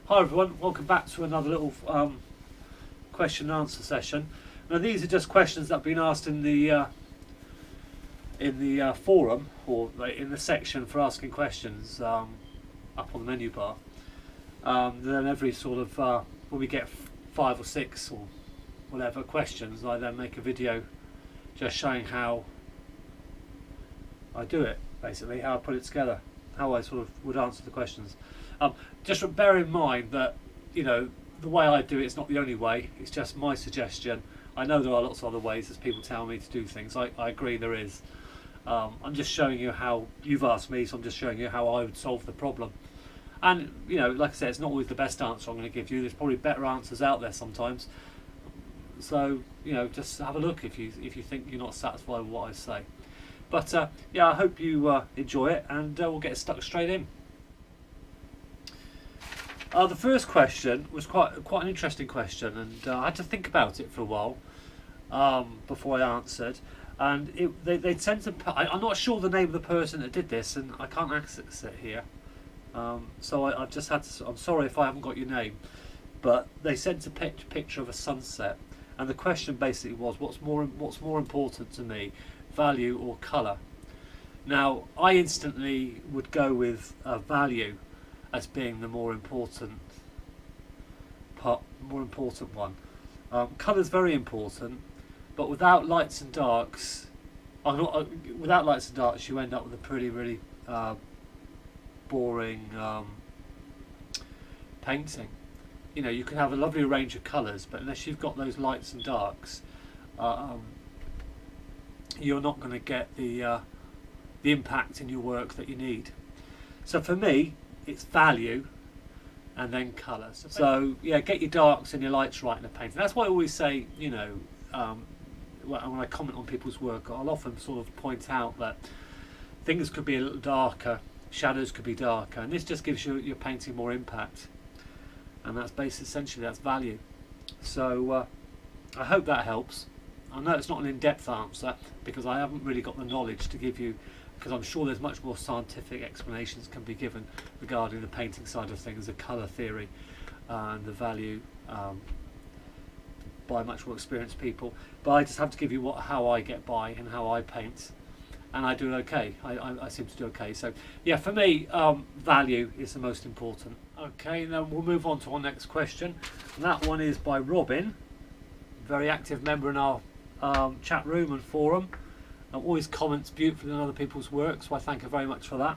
Hi everyone, welcome back to another little question and answer session. Now these are just questions that have been asked in the forum, or in the section for asking questions up on the menu bar. Then every sort of when we get 5 or 6 or whatever questions, I then make a video just showing how I do it, basically how I put it together, how I sort of would answer the questions. Just bear in mind that, you know, the way I do it is not the only way, it's just my suggestion. I know there are lots of other ways as people tell me to do things. I agree there is. I'm just showing you how you've asked me, so I'm just showing you how I would solve the problem. And, you know, like I said, it's not always the best answer I'm going to give you. There's probably better answers out there sometimes. So, you know, just have a look if you think you're not satisfied with what I say. But yeah, I hope you enjoy it, and we'll get stuck straight in. The first question was quite an interesting question, and I had to think about it for a while before I answered. And they tend to. I'm not sure the name of the person that did this, and I can't access it here. So I've just had to. I'm sorry if I haven't got your name, but they sent a picture of a sunset, and the question basically was, what's more important to me, value or colour? Now I instantly would go with value as being the more important one. Colour's very important, but without lights and darks, without lights and darks, you end up with a really boring painting. You know, you can have a lovely range of colours, but unless you've got those lights and darks, you're not going to get the impact in your work that you need. So for me, it's value and then colour. So yeah, get your darks and your lights right in a painting. That's why I always say, you know, when I comment on people's work, I'll often sort of point out that things could be a little darker, shadows could be darker, and this just gives your painting more impact. And that's essentially that's value. So I hope that helps. I know it's not an in-depth answer because I haven't really got the knowledge to give you, because I'm sure there's much more scientific explanations can be given regarding the painting side of things, the colour theory and the value by much more experienced people. But I just have to give you how I get by and how I paint, and I do okay. I seem to do okay. So yeah, for me, value is the most important. Okay, then we'll move on to our next question, and that one is by Robin, very active member in our chat room and forum. Always comments beautifully on other people's work, so I thank her very much for that.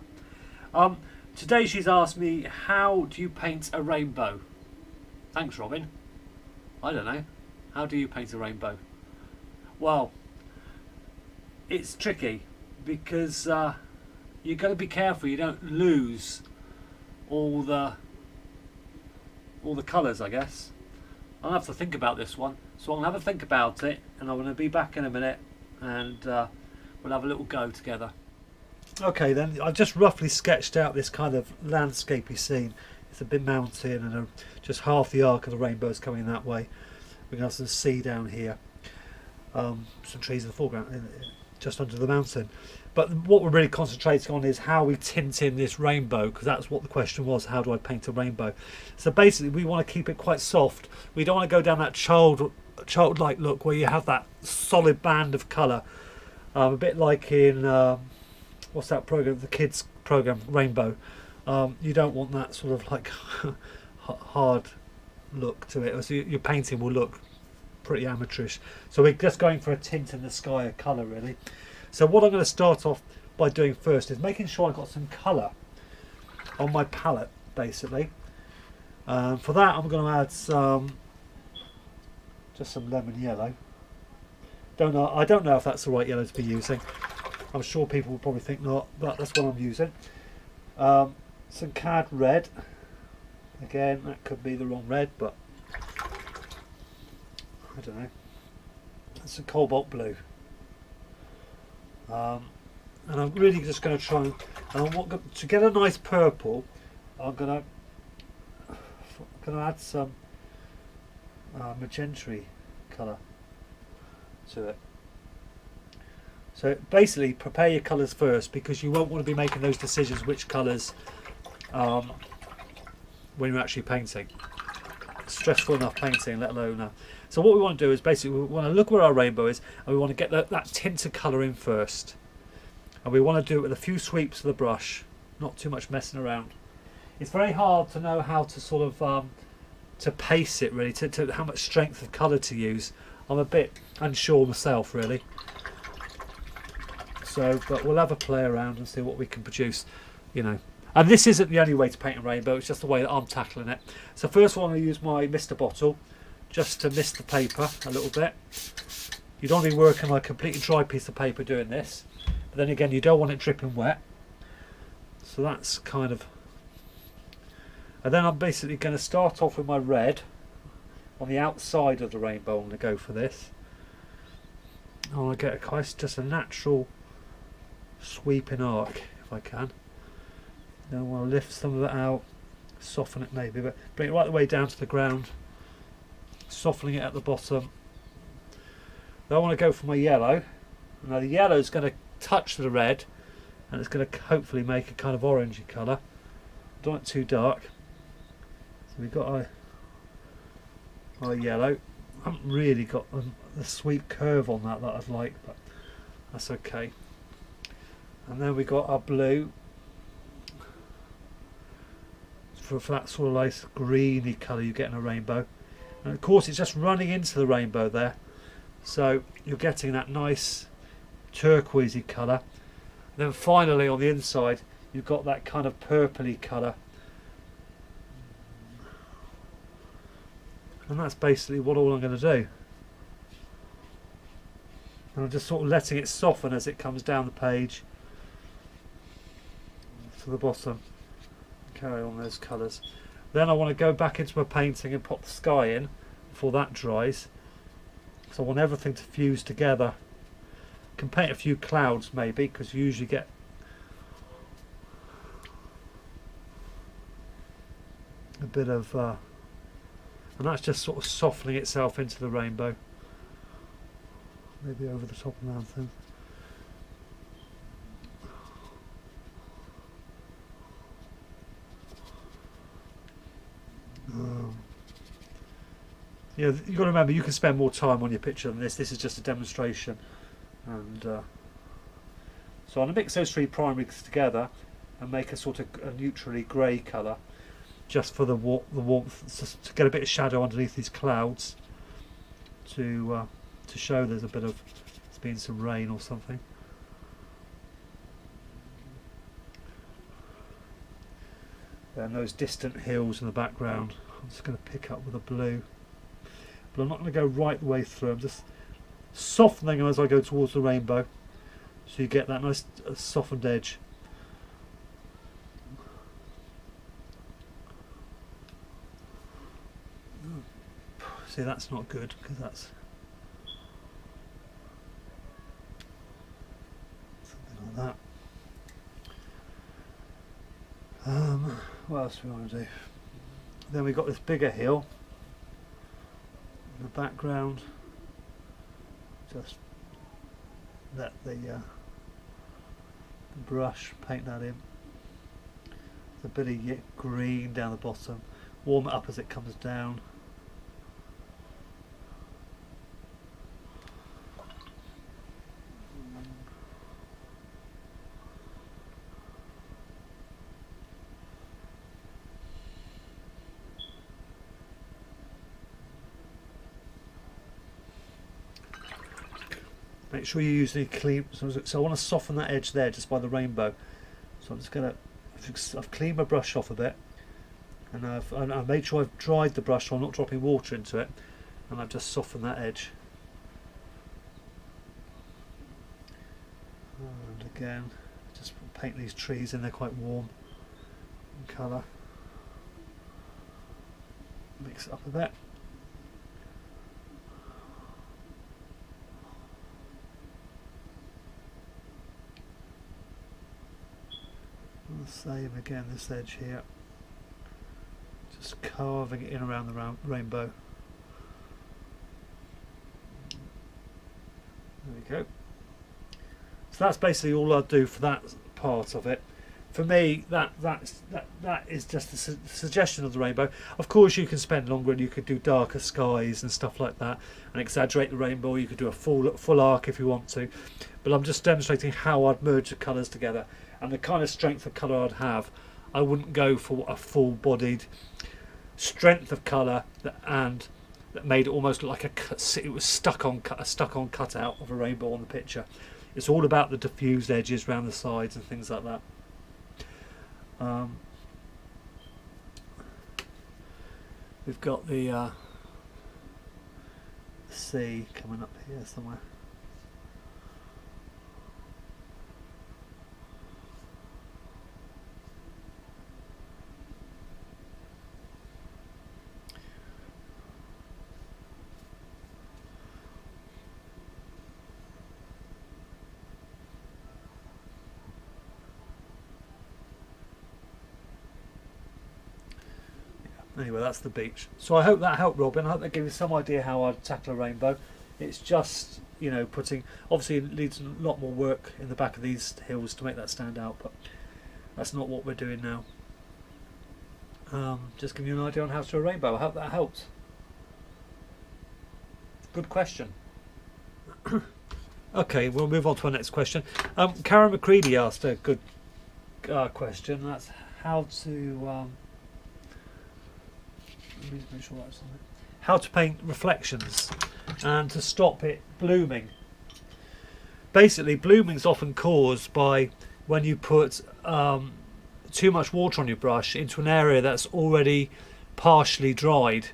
Today she's asked me, how do you paint a rainbow? Thanks, Robin. I don't know. How do you paint a rainbow? Well, it's tricky because you've got to be careful you don't lose all the colours, I guess. I'll have to think about this one, so I'll have a think about it, and I'm going to be back in a minute, and we'll have a little go together. Okay then, I've just roughly sketched out this kind of landscapey scene. It's a big mountain, and just half the arc of the rainbow is coming that way. We can have some sea down here, some trees in the foreground, just under the mountain. But what we're really concentrating on is how we tint in this rainbow, because that's what the question was, how do I paint a rainbow? So basically we want to keep it quite soft. We don't want to go down that childlike look where you have that solid band of colour. A bit like in what's that program, the kids program, Rainbow. You don't want that sort of like hard look to it, so your painting will look pretty amateurish. So we're just going for a tint in the sky, a colour really. So what I'm going to start off by doing first is making sure I've got some colour on my palette, basically. For that I'm going to add just some lemon yellow. I don't know if that's the right yellow to be using. I'm sure people will probably think not, but that's what I'm using. Some cad red. Again, that could be the wrong red, but I don't know. Some cobalt blue. And I'm really just going to try and to get a nice purple. I'm going to add some magenta colour to it. So basically prepare your colours first, because you won't want to be making those decisions which colours when you're actually painting. Stressful enough painting, let alone so what we want to do is basically we want to look where our rainbow is, and we want to get that tint of colour in first, and we want to do it with a few sweeps of the brush, not too much messing around. It's very hard to know how to sort of to pace it really, to how much strength of colour to use. I'm a bit unsure myself really, so but we'll have a play around and see what we can produce, you know. And this isn't the only way to paint a rainbow, it's just the way that I'm tackling it. So first of all, I'm going to use my mister bottle just to mist the paper a little bit. You don't want to be working on a completely dry piece of paper doing this, but then again you don't want it dripping wet. So that's kind of... And then I'm basically going to start off with my red on the outside of the rainbow. I'm going to go for this. I want to get just a natural sweeping arc if I can. Then we'll lift some of it out, soften it maybe, but bring it right the way down to the ground, softening it at the bottom. Then I want to go for my yellow. Now the yellow is going to touch the red, and it's going to hopefully make a kind of orangey colour. Don't want it too dark. So we've got our yellow. I haven't really got the sweet curve on that I'd like, but that's okay. And then we got our blue. For that sort of nice greeny colour you get in a rainbow, and of course it's just running into the rainbow there, so you're getting that nice turquoisey colour. And then finally on the inside you've got that kind of purpley colour, and that's basically what all I'm going to do. And I'm just sort of letting it soften as it comes down the page to the bottom. Carry on those colours. Then I want to go back into my painting and pop the sky in before that dries. So I want everything to fuse together. I can paint a few clouds maybe, because you usually get a bit of and that's just sort of softening itself into the rainbow, maybe over the top of that thing. Yeah, you've got to remember you can spend more time on your picture than this. This is just a demonstration, and so I'm going to mix those three primaries together and make a sort of a neutrally grey colour, just for the warmth, to get a bit of shadow underneath these clouds, to show there's a bit of there's been some rain or something. And those distant hills in the background, I'm just going to pick up with a blue. But I'm not going to go right the way through, I'm just softening them as I go towards the rainbow, so you get that nice softened edge. See, that's not good, because that's something like that. What else do we want to do? Then we've got this bigger hill in the background. Just let the brush paint that in. There's a bit of green down the bottom. Warm it up as it comes down. Make sure you use the clean. So I want to soften that edge there just by the rainbow. So I'm just going to. I've cleaned my brush off a bit, and I've made sure I've dried the brush so I'm not dropping water into it, and I've just softened that edge. And again, just paint these trees in. They're quite warm in colour. Mix it up a bit. The same again, this edge here, just carving it in around the rainbow. There we go. So that's basically all I'll do for that part of it. for me, that is just a suggestion of the rainbow. Of course, you can spend longer and you could do darker skies and stuff like that, and exaggerate the rainbow. You could do a full arc if you want to, but I'm just demonstrating how I'd merge the colours together and the kind of strength of colour I'd have. I wouldn't go for a full-bodied strength of colour that made it almost look like it was stuck on cutout of a rainbow on the picture. It's all about the diffused edges around the sides and things like that. We've got the sea coming up here somewhere. Anyway, that's the beach. So I hope that helped, Robin. I hope that gave you some idea how I'd tackle a rainbow. It's just, you know, obviously it needs a lot more work in the back of these hills to make that stand out, but that's not what we're doing now. Just giving you an idea on how to do a rainbow. I hope that helped. Good question. Okay, we'll move on to our next question. Karen McCready asked a good question. That's how to... let me make sure that's on it. How to paint reflections and to stop it blooming. Basically, blooming is often caused by when you put too much water on your brush into an area that's already partially dried.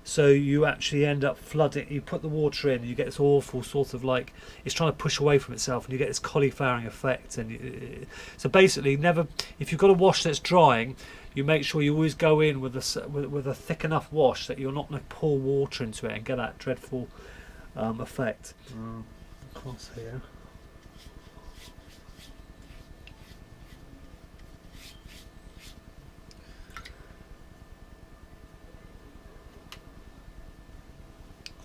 So you actually end up flooding. You put the water in and you get this awful sort of like it's trying to push away from itself, and you get this cauliflowering effect. And so basically, if you've got a wash that's drying, you make sure you always go in with a thick enough wash that you're not going to pour water into it and get that dreadful effect. Across here.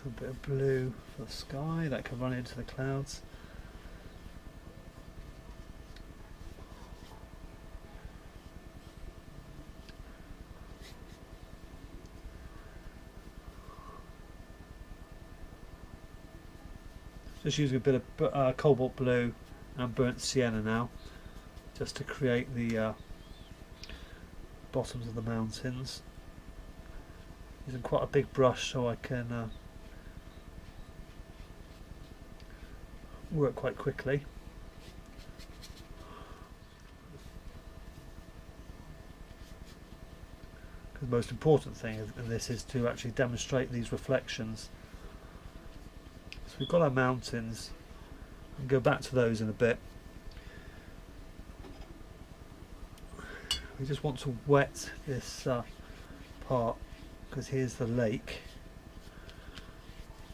A bit of blue for the sky that can run into the clouds. Just using a bit of cobalt blue and burnt sienna now, just to create the bottoms of the mountains. Using quite a big brush so I can work quite quickly. Because the most important thing in this is to actually demonstrate these reflections. So we've got our mountains, and go back to those in a bit. We just want to wet this part, because here's the lake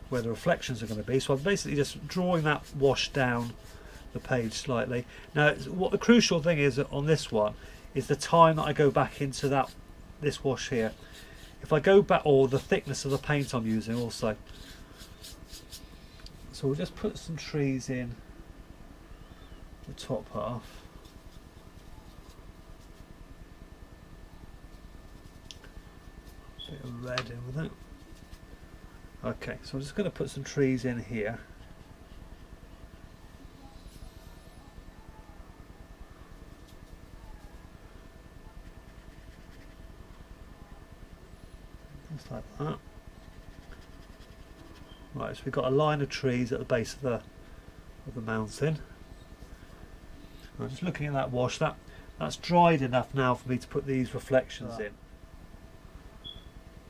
where the reflections are going to be. So I'm basically just drawing that wash down the page slightly. Now, what the crucial thing is on this one is the time that I go back into this wash here. If I go back, or the thickness of the paint I'm using also. So we'll just put some trees in the top half. Bit of red in with it. Okay, so I'm just going to put some trees in here. Just like that. Right, so we've got a line of trees at the base of the mountain. I'm just looking at that wash. That's dried enough now for me to put these reflections in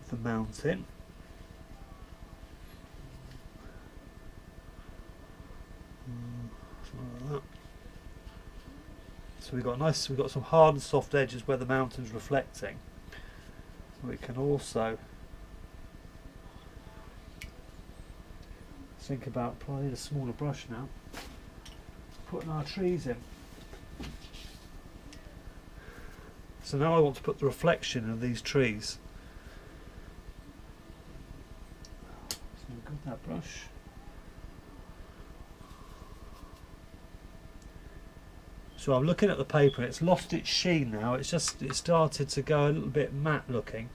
the mountain. Like that. So we've got some hard and soft edges where the mountain's reflecting. So we can also think about, probably need a smaller brush now, putting our trees in. So now I want to put the reflection of these trees. So we've got that brush. So I'm looking at the paper, it's lost its sheen now. It started to go a little bit matte looking.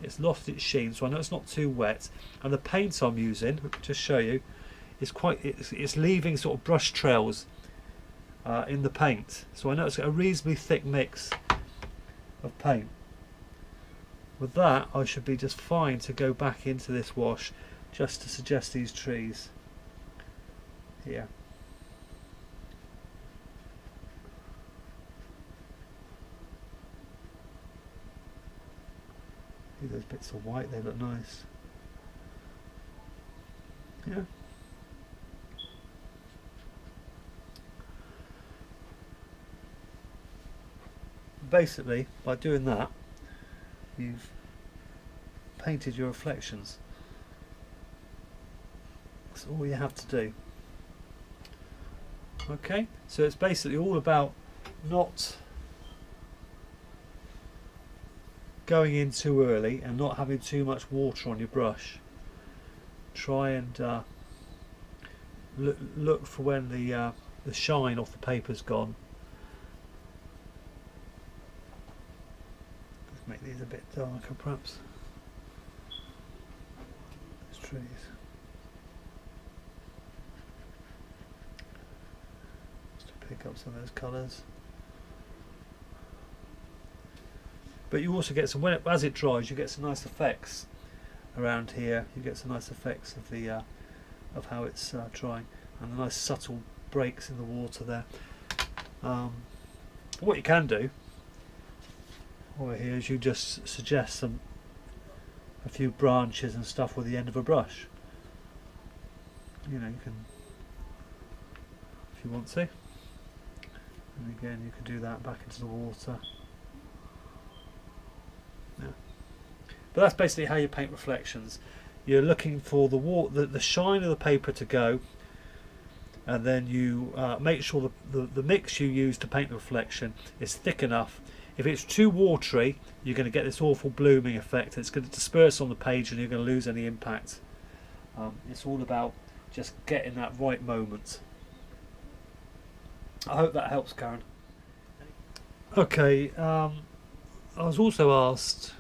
It's lost its sheen, so I know it's not too wet. And the paint I'm using, I'll just show you, is it's leaving sort of brush trails in the paint. So I know it's got a reasonably thick mix of paint. With that, I should be just fine to go back into this wash just to suggest these trees here. See those bits of white, they look nice. Yeah. Basically, by doing that, you've painted your reflections. That's all you have to do. Okay, so it's basically all about not going in too early and not having too much water on your brush. Try and look for when the shine off the paper's gone. Let's make these a bit darker perhaps. Those trees. Just to pick up some of those colours. But you also get some, as it dries, you get some nice effects around here. You get some nice effects of the of how it's drying, and the nice subtle breaks in the water there. What you can do over here is you just suggest a few branches and stuff with the end of a brush. You know, you can, if you want to. And again, you can do that back into the water. Yeah. But that's basically how you paint reflections. You're looking for the shine of the paper to go, and then you make sure the mix you use to paint the reflection is thick enough. If it's too watery, you're going to get this awful blooming effect. It's going to disperse on the page and you're going to lose any impact. It's all about just getting that right moment. I hope that helps, Karen. Okay, I was also asked,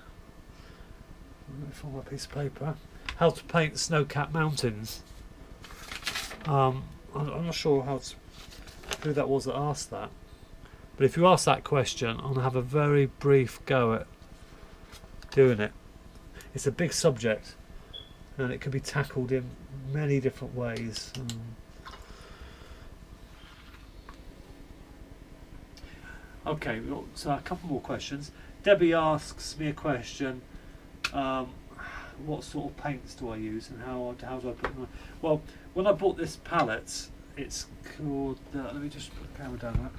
let me find my piece of paper, how to paint snow-capped mountains. I'm not sure who that was that asked that, but if you ask that question, I'm going to have a very brief go at doing it. It's a big subject and it can be tackled in many different ways. Okay, we've got a couple more questions. Debbie asks me a question, what sort of paints do I use and how do I put them on? Well, when I bought this palette, it's called, let me just put the camera down there.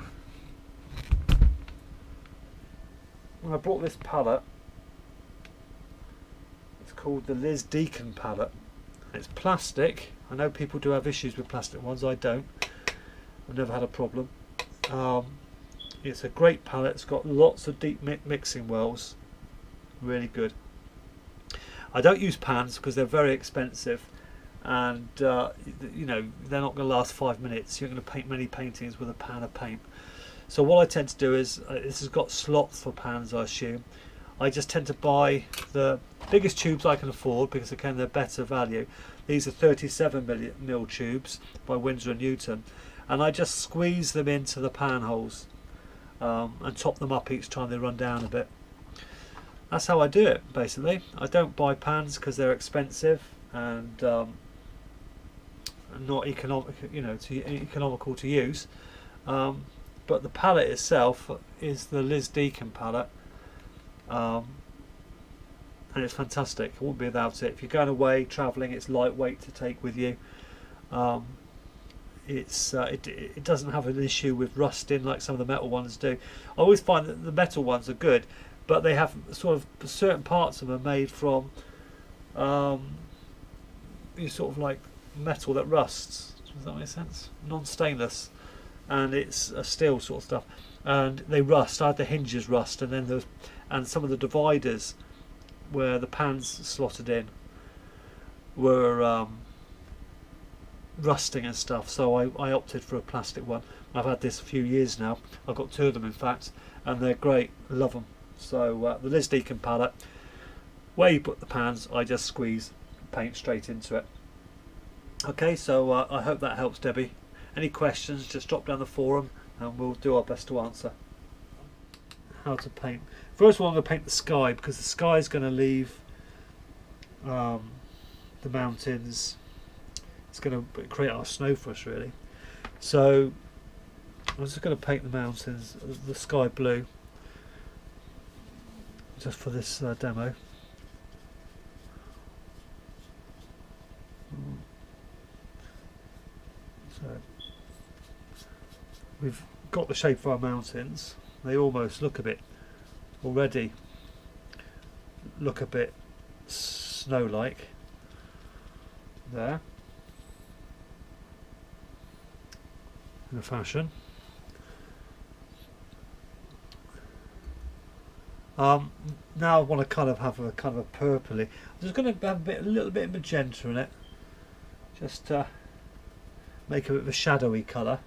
When I bought this palette, it's called the Liz Deacon palette. It's plastic. I know people do have issues with plastic ones, I don't. I've never had a problem. It's a great palette. It's got lots of deep mixing wells. Really good. I don't use pans because they're very expensive, and you know, they're not going to last 5 minutes. You're going to paint many paintings with a pan of paint. So what I tend to do is, this has got slots for pans, I assume. I just tend to buy the biggest tubes I can afford because again they're better value. These are 37mm tubes by Winsor & Newton, and I just squeeze them into the pan holes and top them up each time they run down a bit. That's how I do it, basically. I don't buy pans because they're expensive and not economical to use. But the palette itself is the Liz Deacon palette, and it's fantastic. I wouldn't be without it. If you're going away travelling, it's lightweight to take with you. It doesn't have an issue with rusting like some of the metal ones do. I always find that the metal ones are good, but they have sort of certain parts of them are made from sort of like metal that rusts. Does that make sense? Non-stainless, and it's a steel sort of stuff, and they rust. I had the hinges rust, and then and some of the dividers where the pans slotted in were rusting and stuff, so I opted for a plastic one. I've had this a few years now. I've got 2 of them in fact, and they're great. I love them. So the Liz Deacon palette, where you put the pans, I just squeeze paint straight into it. Okay, so I hope that helps, Debbie. Any questions, just drop down the forum and we'll do our best to answer. How to paint. First of all, I'm going to paint the sky, because the sky is going to leave the mountains. It's going to create our snow for us, really. So I'm just going to paint the mountains, the sky blue, just for this demo. So we've got the shape of our mountains. They almost look a bit already look a bit snow-like there in a fashion. Now I want to kind of have a purpley. I'm just going to have a little bit of magenta in it, just to make a bit of a shadowy colour.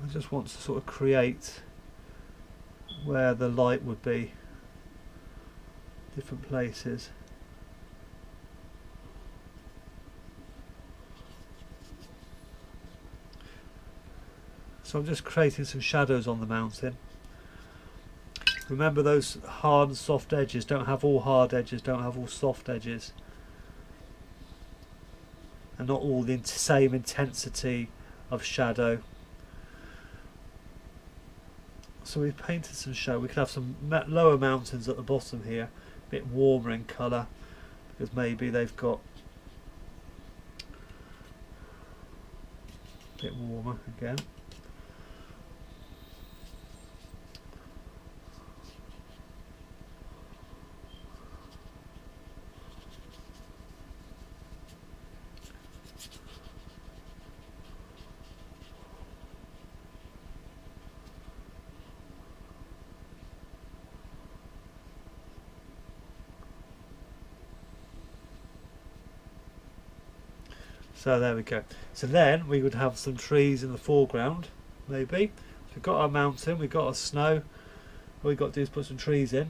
I just want to sort of create where the light would be, different places. So I'm just creating some shadows on the mountain. Remember, those hard and soft edges, don't have all hard edges, don't have all soft edges, and not all the same intensity of shadow. So we've painted some shadow. We could have some lower mountains at the bottom here, a bit warmer in colour, because maybe they've got a bit warmer again. So there we go. So then we would have some trees in the foreground, maybe. So we've got our mountain, we've got our snow. All we've got to do is put some trees in.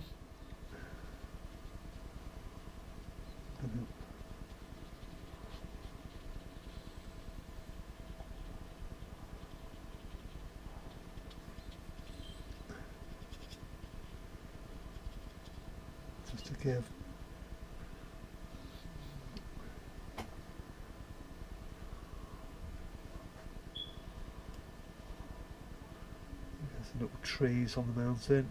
Just to give little trees on the mountain.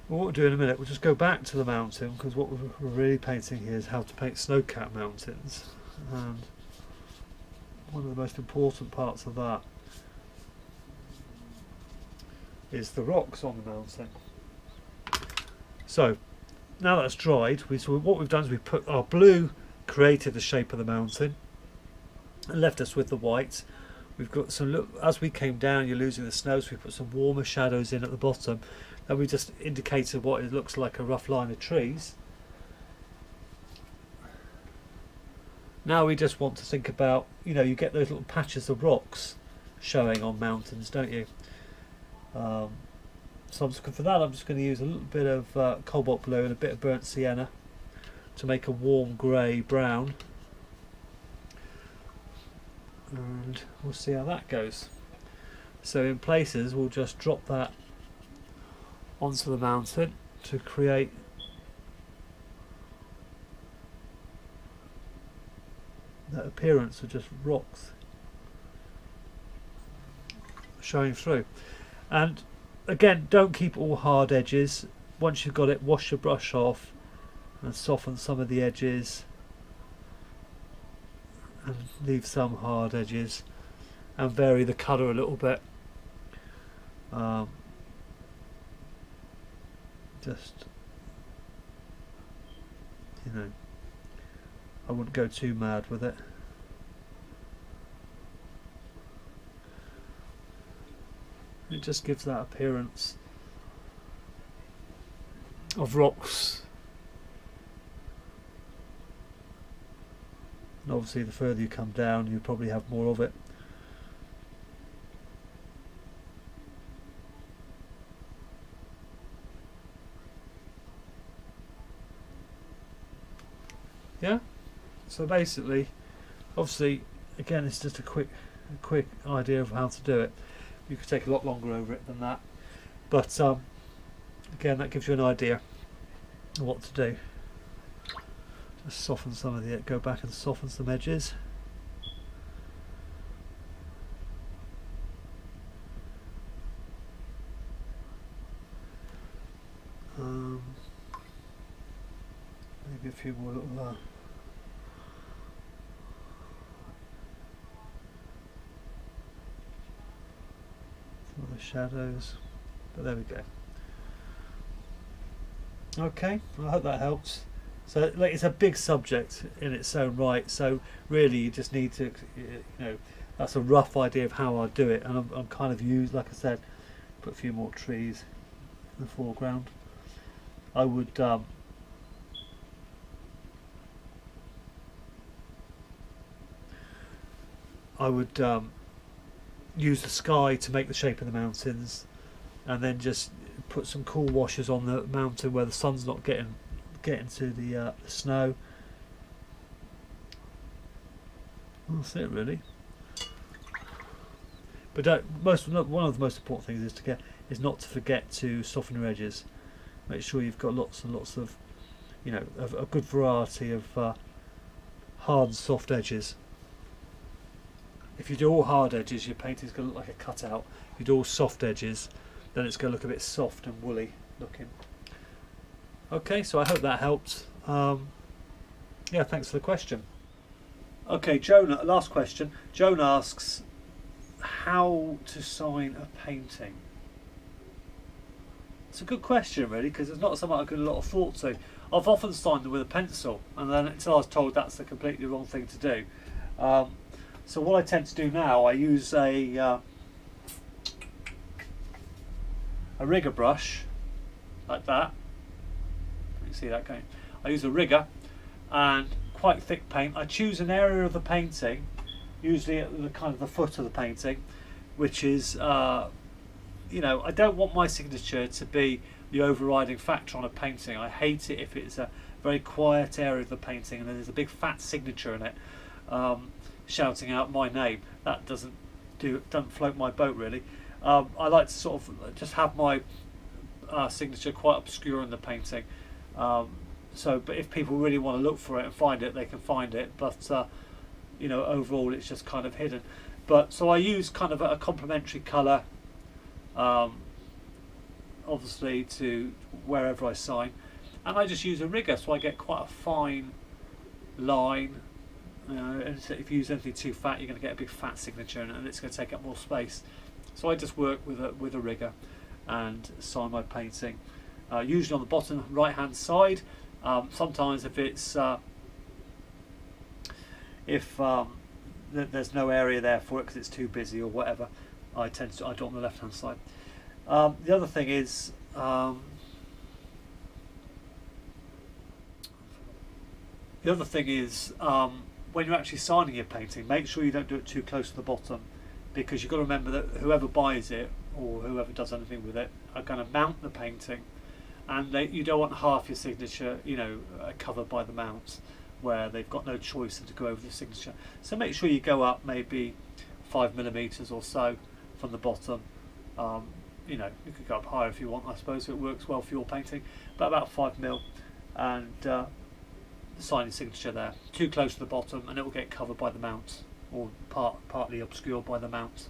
Well, what we'll do in a minute, we'll just go back to the mountain, because what we're really painting here is how to paint snow-capped mountains, and one of the most important parts of that is the rocks on the mountain. So now that's dried, what we've done is we put our blue, created the shape of the mountain and left us with the white. We've got some, as we came down, you're losing the snow, so we put some warmer shadows in at the bottom, and we just indicated what it looks like, a rough line of trees. Now we just want to think about, you get those little patches of rocks showing on mountains, don't you? So for that I'm just going to use a little bit of cobalt blue and a bit of burnt sienna to make a warm grey brown, and we'll see how that goes. So in places we'll just drop that onto the mountain to create that appearance of just rocks showing through. And again, don't keep all hard edges. Once you've got it, wash your brush off and soften some of the edges and leave some hard edges, and vary the colour a little bit. Just you know, I wouldn't go too mad with it. It just gives that appearance of rocks. And obviously the further you come down, you probably have more of it. Yeah, so basically, obviously, again, it's just a quick idea of how to do it. You could take a lot longer over it than that, but again, that gives you an idea of what to do. Just soften some of the, go back and soften some edges. Maybe a few more little some of the shadows, but there we go. Okay, well, I hope that helps. So like, it's a big subject in its own right, so really you just need to, you know, that's a rough idea of how I do it, and I'm kind of like I said, put a few more trees in the foreground. I would use the sky to make the shape of the mountains, and then just put some cool washes on the mountain where the sun's not getting to the snow. That's it really. But one of the most important things is not to forget to soften your edges. Make sure you've got lots and lots of, you know, a good variety of hard and soft edges. If you do all hard edges, your painting's going to look like a cutout. If you do all soft edges, then it's going to look a bit soft and woolly looking. Okay, so I hope that helped. Yeah, thanks for the question. Okay, Jonah, last question. Joan asks, how to sign a painting? It's a good question really, because it's not something I give a lot of thought to. I've often signed them with a pencil, and then until I was told that's the completely wrong thing to do. So what I tend to do now, I use a rigger brush, like that. You can see that going. I use a rigger and quite thick paint. I choose an area of the painting, usually at the kind of the foot of the painting, which is, you know, I don't want my signature to be the overriding factor on a painting. I hate it if it's a very quiet area of the painting and there's a big fat signature in it, shouting out my name. That doesn't float my boat really. I like to sort of just have my signature quite obscure in the painting. But if people really want to look for it and find it, they can find it. But you know, overall, it's just kind of hidden. But so I use kind of a complementary colour, obviously, to wherever I sign, and I just use a rigger, so I get quite a fine line. And if you use anything too fat, you're going to get a big fat signature, and it's going to take up more space. So I just work with a rigger and sign my painting. Usually on the bottom right hand side. Sometimes if it's there's no area there for it because it's too busy or whatever, I do it on the left hand side. The other thing is when you're actually signing your painting, make sure you don't do it too close to the bottom, because you've got to remember that whoever buys it or whoever does anything with it are going to mount the painting, and you don't want half your signature, you know, covered by the mount, where they've got no choice than to go over the signature. So make sure you go up maybe 5mm or so from the bottom. You know, you could go up higher if you want, I suppose, if it works well for your painting, but about 5mm, and sign your signature there. Too close to the bottom and it will get covered by the mount, or partly obscured by the mount.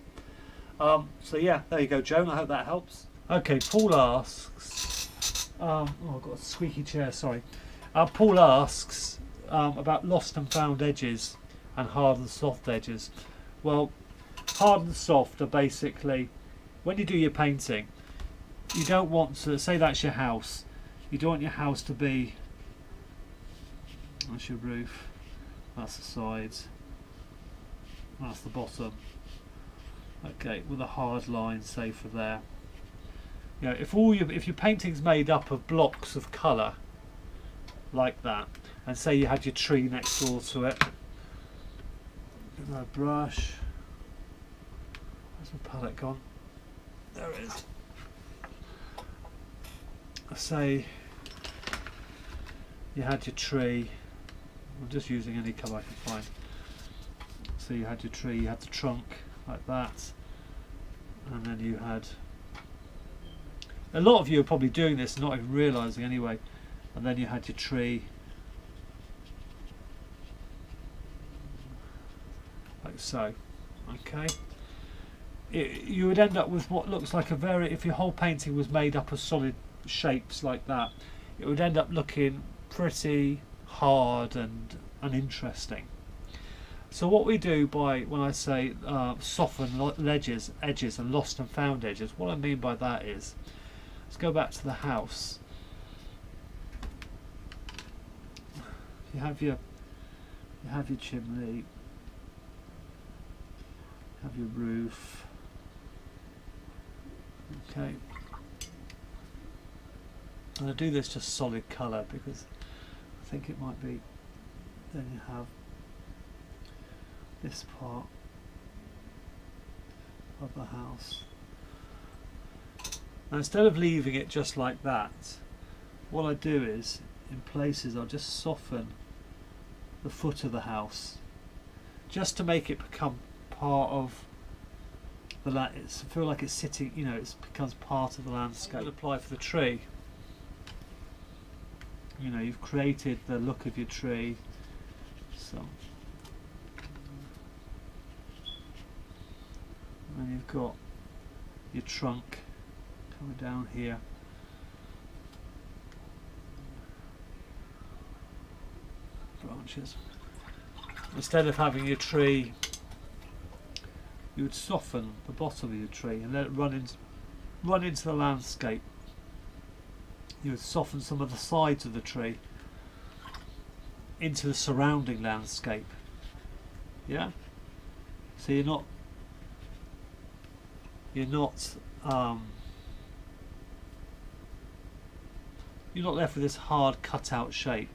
So yeah, there you go, Joan. I hope that helps. Okay, Paul asks, oh, I've got a squeaky chair, sorry. Paul asks about lost and found edges and hard and soft edges. Well, hard and soft are basically, when you do your painting, you don't want to, say that's your house, you don't want your house to be That's your roof, that's the sides, that's the bottom. Okay, with a hard line, say for there. You know, if your painting's made up of blocks of colour like that, and say you had your tree next door to it, my brush. Where's my palette gone? There it is. Say you had your tree. I'm just using any colour I can find. So you had your tree, you had the trunk like that, and then you had. A lot of you are probably doing this, not even realising anyway. And then you had your tree, like so. Okay. You would end up with what looks like if your whole painting was made up of solid shapes like that, it would end up looking pretty hard and uninteresting. So what we do when I say soften edges and lost and found edges, what I mean by that is, let's go back to the house. You have your chimney, you have your roof. Okay. And I do this just solid colour because I think it might be. Then you have this part of the house. Now instead of leaving it just like that, what I do is, in places, I'll just soften the foot of the house, just to make it become part of the feel like it's sitting, you know, it becomes part of the landscape. Apply for the tree. You know, you've created the look of your tree. So, and then you've got your trunk coming down here. Branches. Instead of having your tree, you would soften the bottom of your tree and let it run into the landscape. You would soften some of the sides of the tree into the surrounding landscape. Yeah. So you're not left with this hard cut-out shape.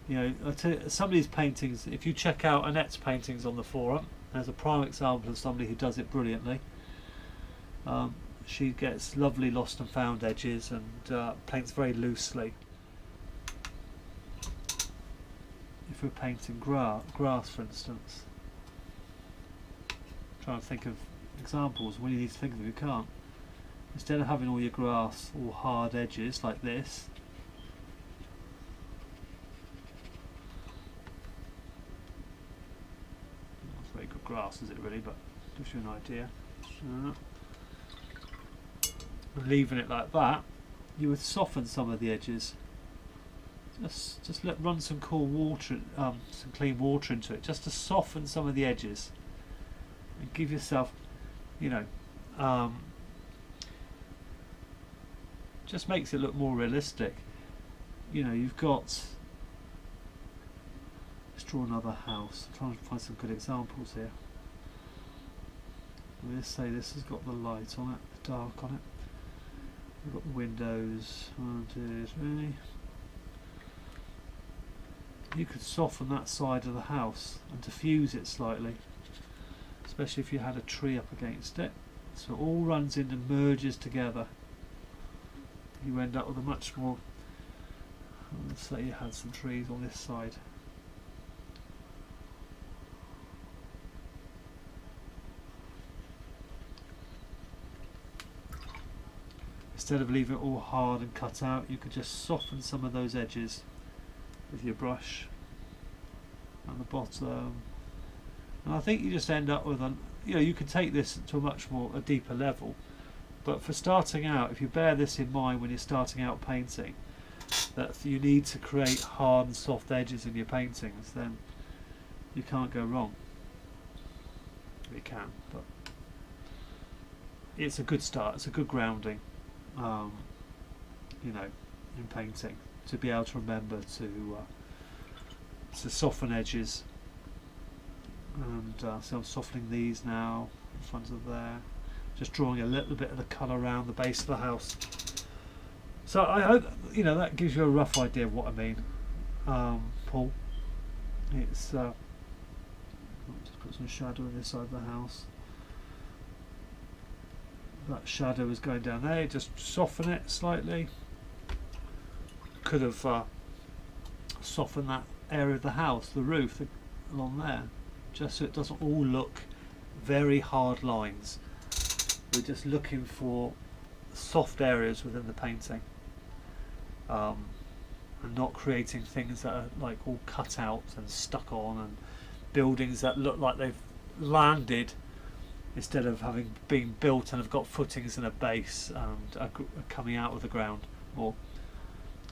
You know, I tell you, some of these paintings, if you check out Annette's paintings on the forum, there's a prime example of somebody who does it brilliantly. She gets lovely lost and found edges and paints very loosely. If we're painting grass, for instance, trying to think of examples when you need to think of them, you can't. Instead of having all your grass all hard edges like this, not very good grass, is it really? But gives you an idea. And leaving it like that, you would soften some of the edges. Just run some cool water, some clean water into it, just to soften some of the edges, and give yourself, you know, just makes it look more realistic. You know, you've got. Let's draw another house. I'm trying to find some good examples here. Let's say this has got the light on it, the dark on it. We've got the windows. 1, 2, 3. You could soften that side of the house and diffuse it slightly, especially if you had a tree up against it. So it all runs in and merges together. You end up with a much more. Let's say you had some trees on this side. Instead of leaving it all hard and cut out, you could just soften some of those edges with your brush and the bottom. And I think you just end up with you could take this to a deeper level. But for starting out, if you bear this in mind when you're starting out painting, that you need to create hard and soft edges in your paintings, then you can't go wrong. You can, but it's a good start. It's a good grounding, in painting. to be able to remember to soften edges. And so I'm softening these now in front of there, just drawing a little bit of the colour around the base of the house. So I hope that gives you a rough idea of what I mean, Paul. It's just put some shadow on this side of the house. That shadow is going down there. Just soften it slightly. Could have softened that area of the house, the roof along there, just so it doesn't all look very hard lines. We're just looking for soft areas within the painting, and not creating things that are like all cut out and stuck on, and buildings that look like they've landed instead of having been built and have got footings and a base and are coming out of the ground more.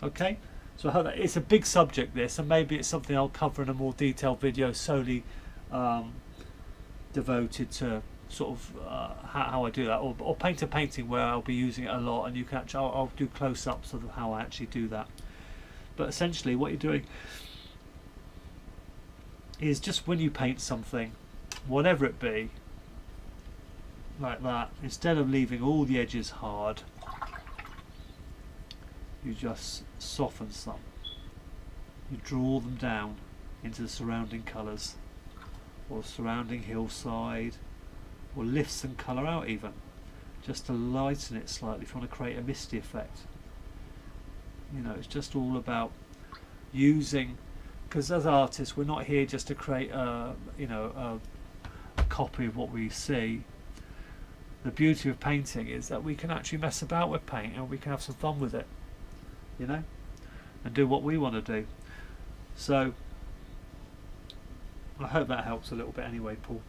Okay, so I hope that it's a big subject, this, and maybe it's something I'll cover in a more detailed video solely devoted to sort of how I do that, or paint a painting where I'll be using it a lot, and you can actually I'll do close-ups of how I actually do that. But essentially what you're doing is, just when you paint something, whatever it be, like that, instead of leaving all the edges hard, you just soften some. You draw them down into the surrounding colours, or surrounding hillside, or lift some colour out even, just to lighten it slightly if you want to create a misty effect. It's just all about using, because as artists we're not here just to create a copy of what we see. The beauty of painting is that we can actually mess about with paint, and we can have some fun with it, and do what we want to do. So I hope that helps a little bit anyway, Paul.